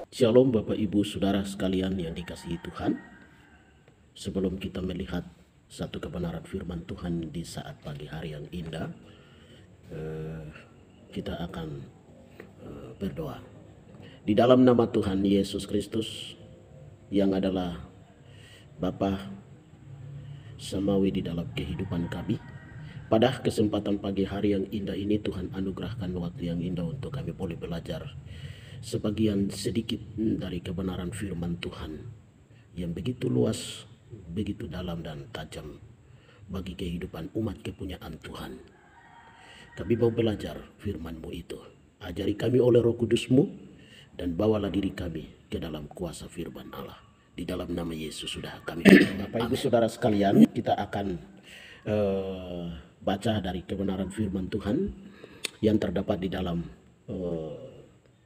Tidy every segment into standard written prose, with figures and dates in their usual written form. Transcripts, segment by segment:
Shalom Bapak Ibu Saudara sekalian yang dikasihi Tuhan. Sebelum kita melihat satu kebenaran firman Tuhan di saat pagi hari yang indah, kita akan berdoa. Di dalam nama Tuhan Yesus Kristus yang adalah Bapa Samawi di dalam kehidupan kami, pada kesempatan pagi hari yang indah ini Tuhan anugerahkan waktu yang indah untuk kami boleh belajar sebagian sedikit dari kebenaran firman Tuhan yang begitu luas, begitu dalam dan tajam bagi kehidupan umat kepunyaan Tuhan. Kami mau belajar firman-Mu itu. Ajari kami oleh Roh Kudus-Mu dan bawalah diri kami ke dalam kuasa firman Allah. Di dalam nama Yesus sudah kami berdoa. Bapak Ibu Saudara sekalian, kita akan baca dari kebenaran firman Tuhan yang terdapat di dalam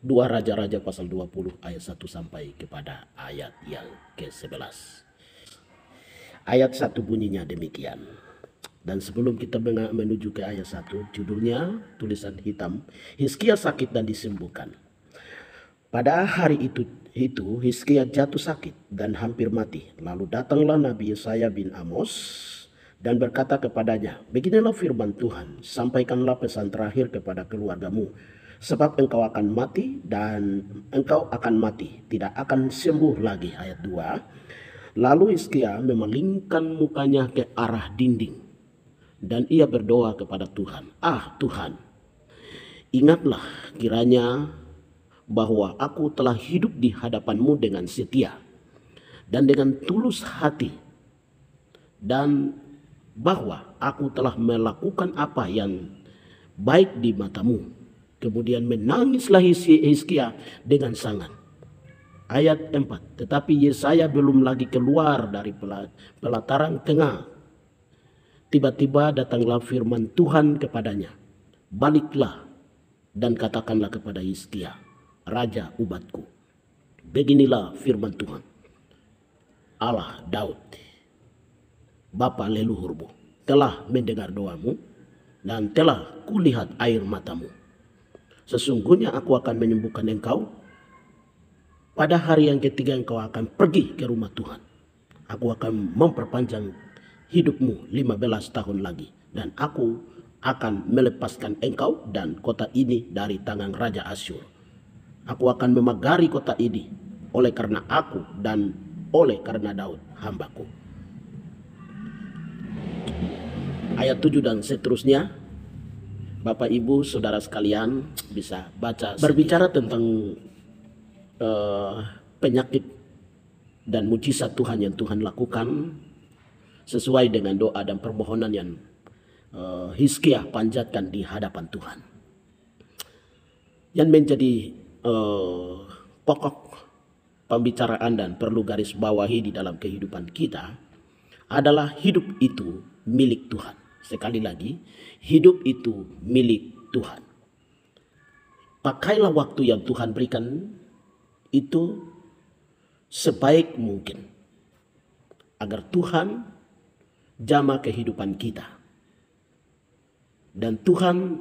2 Raja-Raja pasal 20 ayat 1 sampai kepada ayat yang ke-11. Ayat 1 bunyinya demikian. Dan sebelum kita menuju ke ayat 1, judulnya tulisan hitam, Hizkia sakit dan disembuhkan. Pada hari itu Hizkia jatuh sakit dan hampir mati. Lalu datanglah Nabi Yesaya bin Amos dan berkata kepadanya, beginilah firman Tuhan, sampaikanlah pesan terakhir kepada keluargamu. Sebab engkau akan mati dan engkau akan mati, tidak akan sembuh lagi. Ayat 2. Lalu Hizkia memalingkan mukanya ke arah dinding dan ia berdoa kepada Tuhan. Tuhan, ingatlah kiranya bahwa aku telah hidup di hadapan-Mu dengan setia dan dengan tulus hati, dan bahwa aku telah melakukan apa yang baik di mata-Mu. Kemudian menangislah Hizkia dengan sangat. Ayat 4. Tetapi Yesaya belum lagi keluar dari pelataran tengah. Tiba-tiba datanglah firman Tuhan kepadanya. Baliklah dan katakanlah kepada Hizkia, Raja ubatku, beginilah firman Tuhan, Allah Daud, Bapa leluhurmu, telah mendengar doamu dan telah kulihat air matamu. Sesungguhnya aku akan menyembuhkan engkau. Pada hari yang ketiga engkau akan pergi ke rumah Tuhan. Aku akan memperpanjang hidupmu 15 tahun lagi. Dan aku akan melepaskan engkau dan kota ini dari tangan Raja Asyur. Aku akan memagari kota ini oleh karena aku dan oleh karena Daud hambaku. Ayat 7 dan seterusnya. Bapak Ibu Saudara sekalian bisa baca. Berbicara tentang penyakit dan mujizat Tuhan yang Tuhan lakukan sesuai dengan doa dan permohonan yang Hizkia panjatkan di hadapan Tuhan. Yang menjadi pokok pembicaraan dan perlu garis bawahi di dalam kehidupan kita adalah hidup itu milik Tuhan. Sekali lagi, hidup itu milik Tuhan. Pakailah waktu yang Tuhan berikan itu sebaik mungkin agar Tuhan jamah kehidupan kita. Dan Tuhan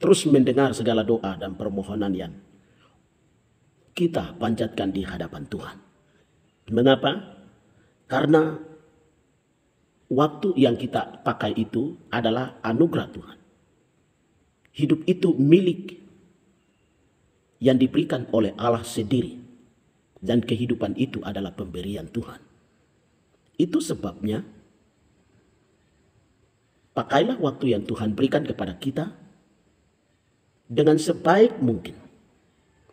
terus mendengar segala doa dan permohonan yang kita panjatkan di hadapan Tuhan. Mengapa? Karena waktu yang kita pakai itu adalah anugerah Tuhan. Hidup itu milik yang diberikan oleh Allah sendiri. Dan kehidupan itu adalah pemberian Tuhan. Itu sebabnya pakailah waktu yang Tuhan berikan kepada kita dengan sebaik mungkin.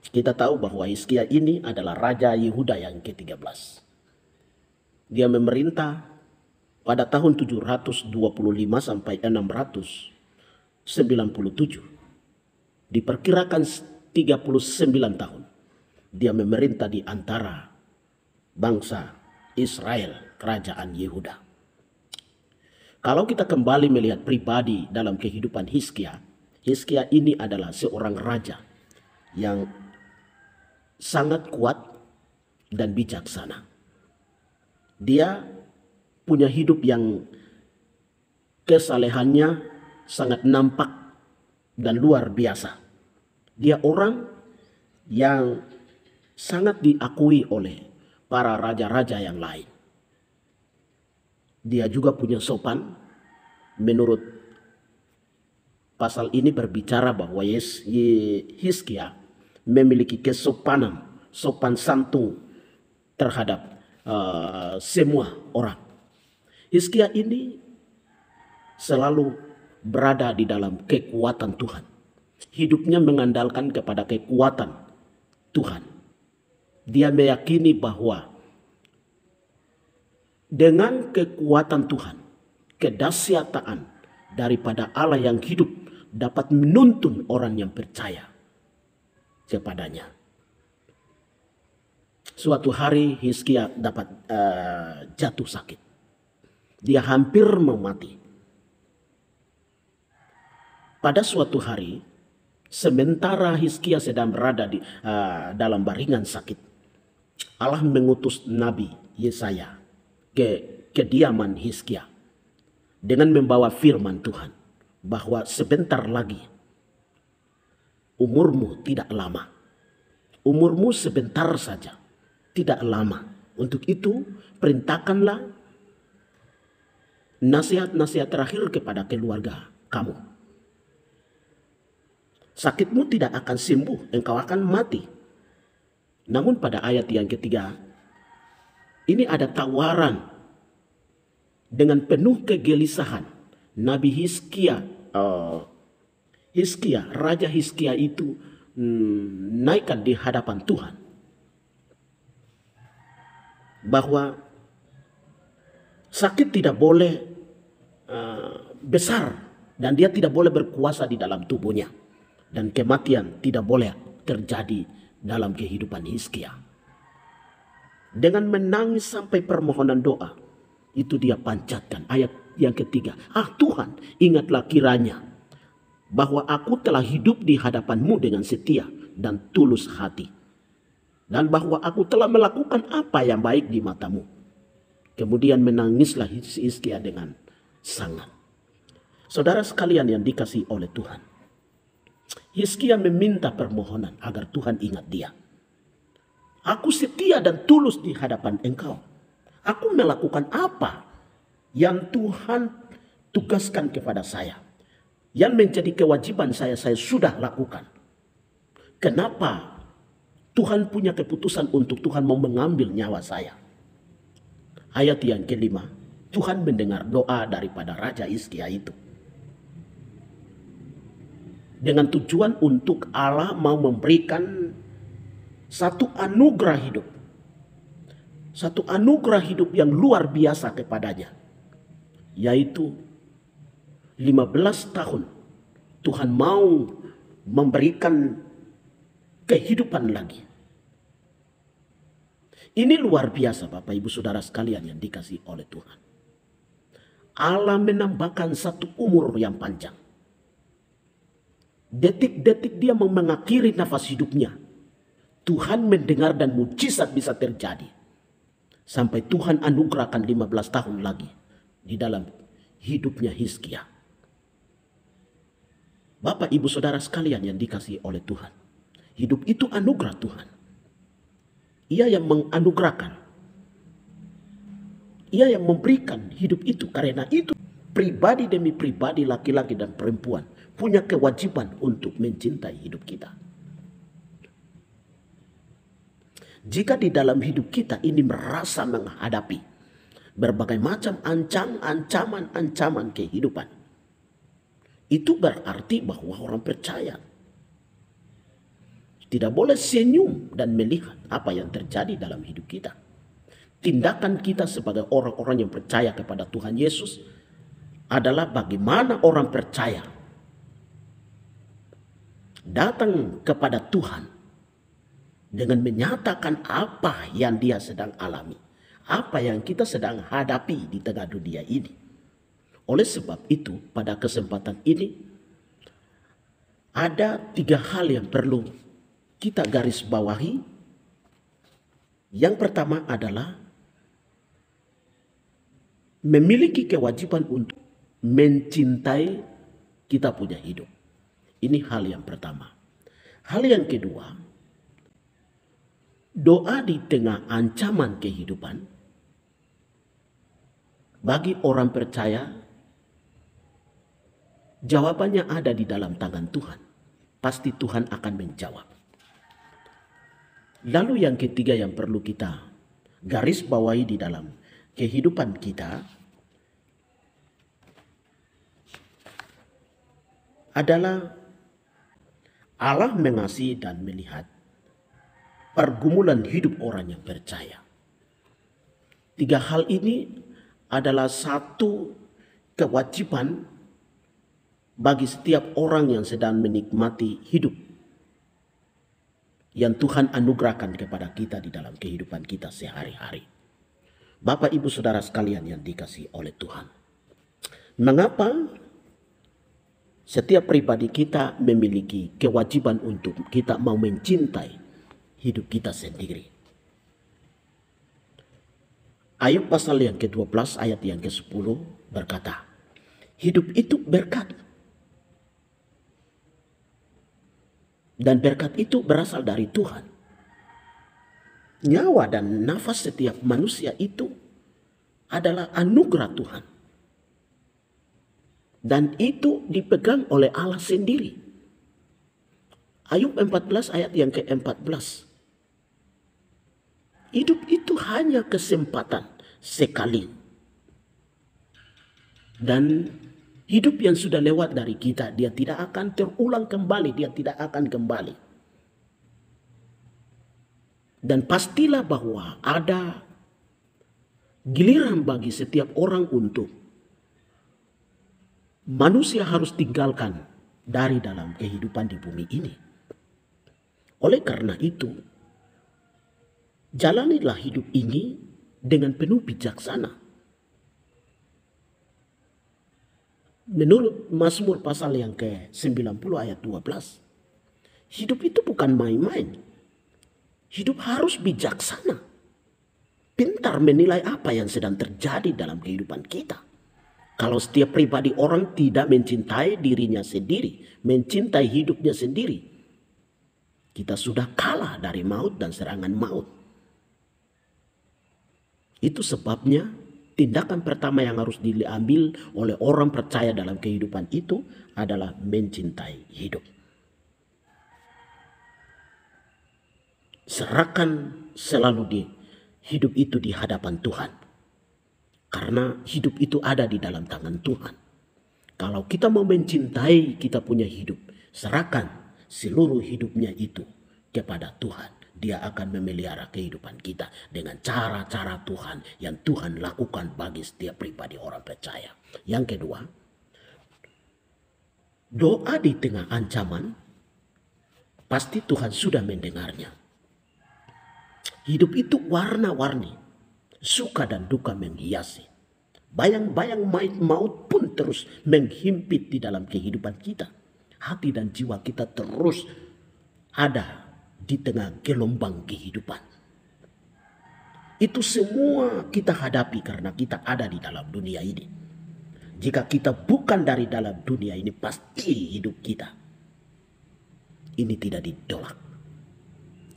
Kita tahu bahwa Hizkia ini adalah Raja Yehuda yang ke-13. Dia memerintah pada tahun 725 sampai 697. Diperkirakan 39 tahun. Dia memerintah di antara bangsa Israel, kerajaan Yehuda. Kalau kita kembali melihat pribadi dalam kehidupan Hizkia, Hizkia ini adalah seorang raja yang sangat kuat dan bijaksana. Dia punya hidup yang kesalehannya sangat nampak dan luar biasa. Dia orang yang sangat diakui oleh para raja-raja yang lain. Dia juga punya sopan. Menurut pasal ini berbicara bahwa Hizkia memiliki kesopanan, sopan santun terhadap semua orang. Hizkia ini selalu berada di dalam kekuatan Tuhan. Hidupnya mengandalkan kepada kekuatan Tuhan. Dia meyakini bahwa dengan kekuatan Tuhan, kedahsyatan daripada Allah yang hidup dapat menuntun orang yang percaya kepadanya. Suatu hari Hizkia dapat jatuh sakit. Dia hampir mau mati. Pada suatu hari, sementara Hizkia sedang berada di dalam baringan sakit, Allah mengutus Nabi Yesaya ke kediaman Hizkia dengan membawa firman Tuhan bahwa sebentar lagi umurmu tidak lama. Umurmu sebentar saja, tidak lama. Untuk itu perintahkanlah nasihat-nasihat terakhir kepada keluarga kamu. Sakitmu tidak akan sembuh, engkau akan mati. Namun pada ayat yang ketiga, ini ada tawaran dengan penuh kegelisahan. Nabi Hizkia, Raja Hizkia itu naikkan di hadapan Tuhan. Bahwa sakit tidak boleh besar dan dia tidak boleh berkuasa di dalam tubuhnya. Dan kematian tidak boleh terjadi dalam kehidupan Hizkia. Dengan menangis sampai permohonan doa, itu dia panjatkan ayat yang ketiga. Tuhan, ingatlah kiranya bahwa aku telah hidup di hadapanmu dengan setia dan tulus hati. Dan bahwa aku telah melakukan apa yang baik di matamu. Kemudian menangislah Hizkia dengan sangat. Saudara sekalian yang dikasihi oleh Tuhan, Hizkia meminta permohonan agar Tuhan ingat dia. Aku setia dan tulus di hadapan engkau. Aku melakukan apa yang Tuhan tugaskan kepada saya. Yang menjadi kewajiban saya sudah lakukan. Kenapa Tuhan punya keputusan untuk Tuhan mau mengambil nyawa saya? Ayat yang kelima, Tuhan mendengar doa daripada Raja Hizkia itu. Dengan tujuan untuk Allah mau memberikan satu anugerah hidup. Satu anugerah hidup yang luar biasa kepadanya. Yaitu 15 tahun Tuhan mau memberikan kehidupan lagi. Ini luar biasa Bapak Ibu Saudara sekalian yang dikasihi oleh Tuhan. Allah menambahkan satu umur yang panjang. Detik-detik dia mau mengakhiri nafas hidupnya. Tuhan mendengar dan mujizat bisa terjadi. Sampai Tuhan anugerahkan 15 tahun lagi di dalam hidupnya Hizkia. Bapak Ibu Saudara sekalian yang dikasihi oleh Tuhan. Hidup itu anugerah Tuhan. Ia yang menganugerahkan. Ia yang memberikan hidup itu. Karena itu pribadi demi pribadi, laki-laki dan perempuan punya kewajiban untuk mencintai hidup kita. Jika di dalam hidup kita ini merasa menghadapi berbagai macam ancaman kehidupan, itu berarti bahwa orang percaya tidak boleh senyum dan melihat apa yang terjadi dalam hidup kita. Tindakan kita sebagai orang-orang yang percaya kepada Tuhan Yesus adalah bagaimana orang percaya datang kepada Tuhan dengan menyatakan apa yang dia sedang alami, apa yang kita sedang hadapi di tengah dunia ini. Oleh sebab itu, pada kesempatan ini ada 3 hal yang perlu kita garis bawahi. Yang pertama adalah memiliki kewajiban untuk mencintai kita punya hidup. Ini hal yang pertama. Hal yang kedua, Doa di tengah ancaman kehidupan bagi orang percaya, jawabannya ada di dalam tangan Tuhan. Pasti Tuhan akan menjawab. Lalu yang ketiga yang perlu kita garis bawahi di dalam kehidupan kita adalah Allah mengasihi dan melihat pergumulan hidup orang yang percaya. Tiga hal ini adalah satu kewajiban bagi setiap orang yang sedang menikmati hidup yang Tuhan anugerahkan kepada kita di dalam kehidupan kita sehari-hari. Bapak, Ibu, Saudara sekalian yang dikasihi oleh Tuhan. Mengapa setiap pribadi kita memiliki kewajiban untuk kita mau mencintai hidup kita sendiri? Ayub pasal yang ke-12 ayat yang ke-10 berkata, hidup itu berkat. Dan berkat itu berasal dari Tuhan. Nyawa dan nafas setiap manusia itu adalah anugerah Tuhan. Dan itu dipegang oleh Allah sendiri. Ayub 14 ayat yang ke-14. Hidup itu hanya kesempatan sekali. Dan hidup yang sudah lewat dari kita, dia tidak akan terulang kembali, dia tidak akan kembali. Dan pastilah bahwa ada giliran bagi setiap orang untuk manusia harus tinggalkan dari dalam kehidupan di bumi ini. Oleh karena itu, jalanilah hidup ini dengan penuh bijaksana. Menurut Mazmur pasal yang ke-90 ayat 12, hidup itu bukan main-main. Hidup harus bijaksana. Pintar menilai apa yang sedang terjadi dalam kehidupan kita. Kalau setiap pribadi orang tidak mencintai dirinya sendiri, mencintai hidupnya sendiri, kita sudah kalah dari maut dan serangan maut. Itu sebabnya tindakan pertama yang harus diambil oleh orang percaya dalam kehidupan itu adalah mencintai hidup. Serahkan selalu di hidup itu di hadapan Tuhan. Karena hidup itu ada di dalam tangan Tuhan. Kalau kita mau mencintai kita punya hidup, serahkan seluruh hidupnya itu kepada Tuhan. Dia akan memelihara kehidupan kita dengan cara-cara Tuhan yang Tuhan lakukan bagi setiap pribadi orang percaya. Yang kedua, doa di tengah ancaman, pasti Tuhan sudah mendengarnya. Hidup itu warna-warni, suka dan duka menghiasi. Bayang-bayang maut pun terus menghimpit di dalam kehidupan kita. Hati dan jiwa kita terus ada di tengah gelombang kehidupan. Itu semua kita hadapi karena kita ada di dalam dunia ini. Jika kita bukan dari dalam dunia ini, pasti hidup kita ini tidak ditolak.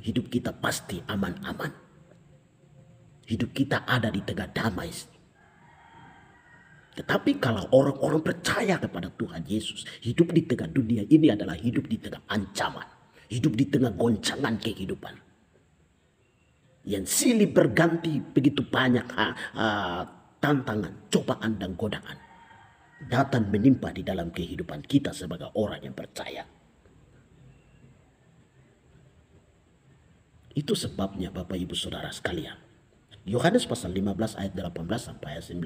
Hidup kita pasti aman-aman. Hidup kita ada di tengah damai. Tetapi kalau orang-orang percaya kepada Tuhan Yesus, hidup di tengah dunia ini adalah hidup di tengah ancaman. Hidup di tengah goncangan kehidupan. Yang silih berganti begitu banyak tantangan, cobaan dan godaan. Datang menimpa di dalam kehidupan kita sebagai orang yang percaya. Itu sebabnya Bapak Ibu Saudara sekalian. Yohanes pasal 15 ayat 18 sampai ayat 19.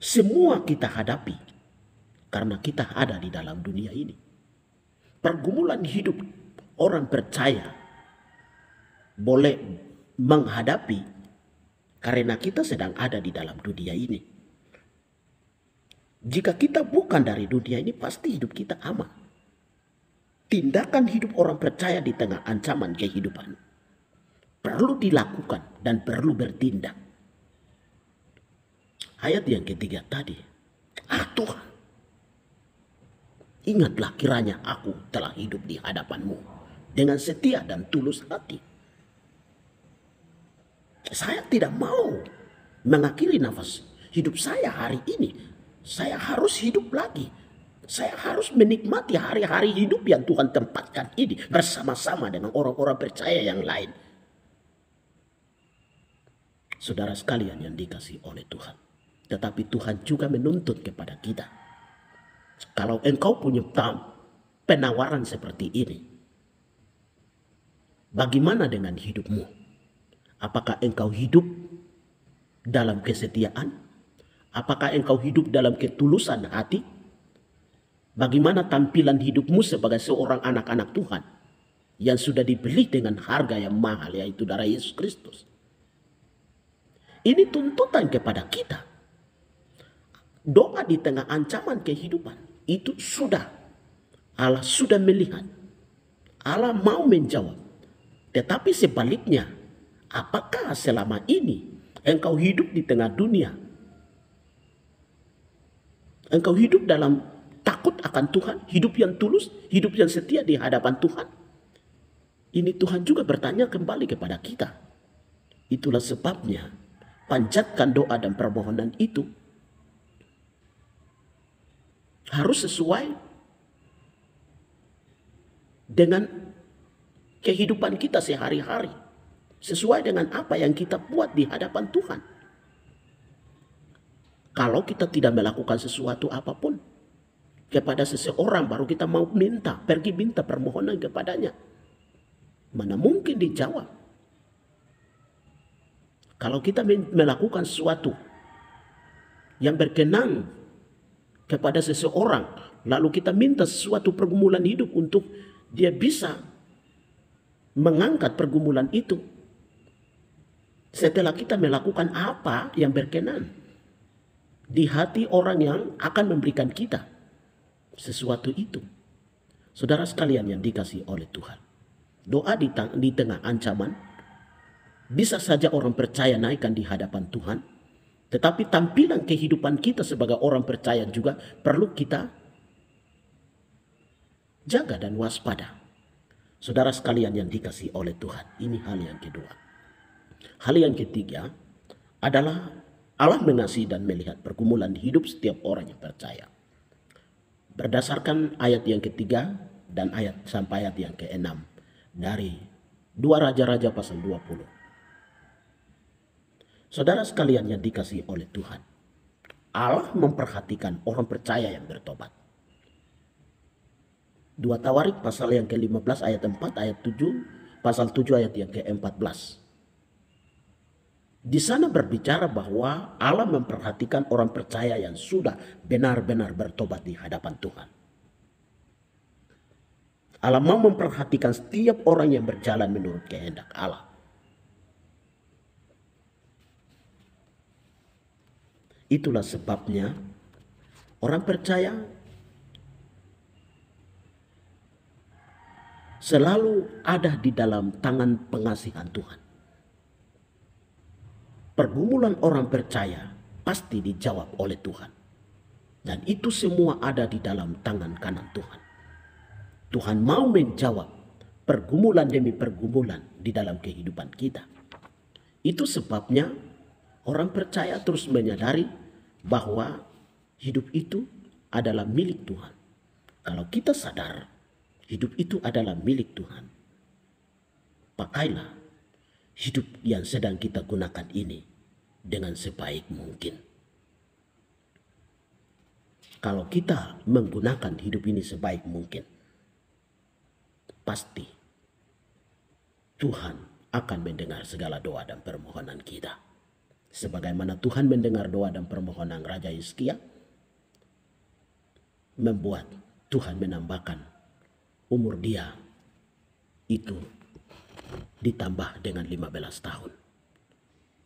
Semua kita hadapi karena kita ada di dalam dunia ini. Pergumulan hidup orang percaya boleh menghadapi karena kita sedang ada di dalam dunia ini. Jika kita bukan dari dunia ini, pasti hidup kita aman. Tindakan hidup orang percaya di tengah ancaman kehidupan perlu dilakukan dan perlu bertindak. Ayat yang ketiga tadi, Tuhan, ingatlah kiranya aku telah hidup di hadapan-Mu dengan setia dan tulus hati. Saya tidak mau mengakhiri nafas hidup saya hari ini. Saya harus hidup lagi. Saya harus menikmati hari-hari hidup yang Tuhan tempatkan ini bersama-sama dengan orang-orang percaya yang lain. Saudara sekalian yang dikasihi oleh Tuhan. Tetapi Tuhan juga menuntut kepada kita. Kalau engkau punya penawaran seperti ini, bagaimana dengan hidupmu? Apakah engkau hidup dalam kesetiaan? Apakah engkau hidup dalam ketulusan hati? Bagaimana tampilan hidupmu sebagai seorang anak-anak Tuhan yang sudah dibeli dengan harga yang mahal, yaitu darah Yesus Kristus? Ini tuntutan kepada kita. Doa di tengah ancaman kehidupan itu Allah sudah melihat. Allah mau menjawab. Tetapi sebaliknya, apakah selama ini engkau hidup di tengah dunia? Engkau hidup dalam takut akan Tuhan, hidup yang tulus, hidup yang setia di hadapan Tuhan. Ini Tuhan juga bertanya kembali kepada kita. Itulah sebabnya panjatkan doa dan permohonan itu harus sesuai dengan kehidupan kita sehari-hari. Sesuai dengan apa yang kita buat di hadapan Tuhan. Kalau kita tidak melakukan sesuatu apapun kepada seseorang, baru kita mau pergi minta permohonan kepadanya. Mana mungkin dijawab? Kalau kita melakukan sesuatu yang berkenan kepada seseorang, lalu kita minta sesuatu pergumulan hidup untuk dia bisa mengangkat pergumulan itu. Setelah kita melakukan apa yang berkenan di hati orang yang akan memberikan kita sesuatu itu. Saudara sekalian yang dikasihi oleh Tuhan, doa di tengah ancaman bisa saja orang percaya naikkan di hadapan Tuhan, tetapi tampilan kehidupan kita sebagai orang percaya juga perlu kita jaga dan waspada. Saudara sekalian yang dikasihi oleh Tuhan, ini hal yang kedua. Hal yang ketiga adalah Allah mengasihi dan melihat pergumulan hidup setiap orang yang percaya. Berdasarkan ayat yang ketiga dan sampai ayat yang keenam dari 2 Raja-Raja pasal 20. Saudara sekalian yang dikasihi oleh Tuhan, Allah memperhatikan orang percaya yang bertobat. 2 Tawarik pasal yang ke-15 ayat 4, ayat 7, pasal 7 ayat yang ke-14. Di sana berbicara bahwa Allah memperhatikan orang percaya yang sudah benar-benar bertobat di hadapan Tuhan. Allah mau memperhatikan setiap orang yang berjalan menurut kehendak Allah. Itulah sebabnya orang percaya selalu ada di dalam tangan pengasihan Tuhan. Pergumulan orang percaya pasti dijawab oleh Tuhan. Dan itu semua ada di dalam tangan kanan Tuhan. Tuhan mau menjawab pergumulan demi pergumulan di dalam kehidupan kita. Itu sebabnya orang percaya terus menyadari bahwa hidup itu adalah milik Tuhan. Kalau kita sadar hidup itu adalah milik Tuhan, pakailah hidup yang sedang kita gunakan ini dengan sebaik mungkin. Kalau kita menggunakan hidup ini sebaik mungkin, pasti Tuhan akan mendengar segala doa dan permohonan kita. Sebagaimana Tuhan mendengar doa dan permohonan Raja Hizkia, membuat Tuhan menambahkan umur dia itu ditambah dengan 15 tahun.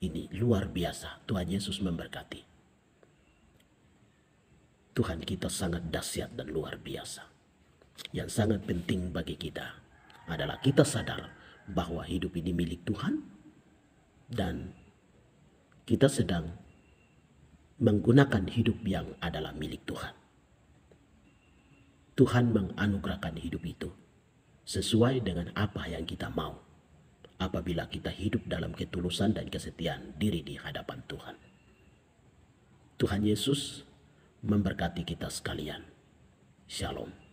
Ini luar biasa. Tuhan Yesus memberkati. Tuhan kita sangat dahsyat dan luar biasa. Yang sangat penting bagi kita adalah kita sadar bahwa hidup ini milik Tuhan dan kita sedang menggunakan hidup yang adalah milik Tuhan. Tuhan menganugerahkan hidup itu sesuai dengan apa yang kita mau apabila kita hidup dalam ketulusan dan kesetiaan diri di hadapan Tuhan. Tuhan Yesus memberkati kita sekalian. Shalom.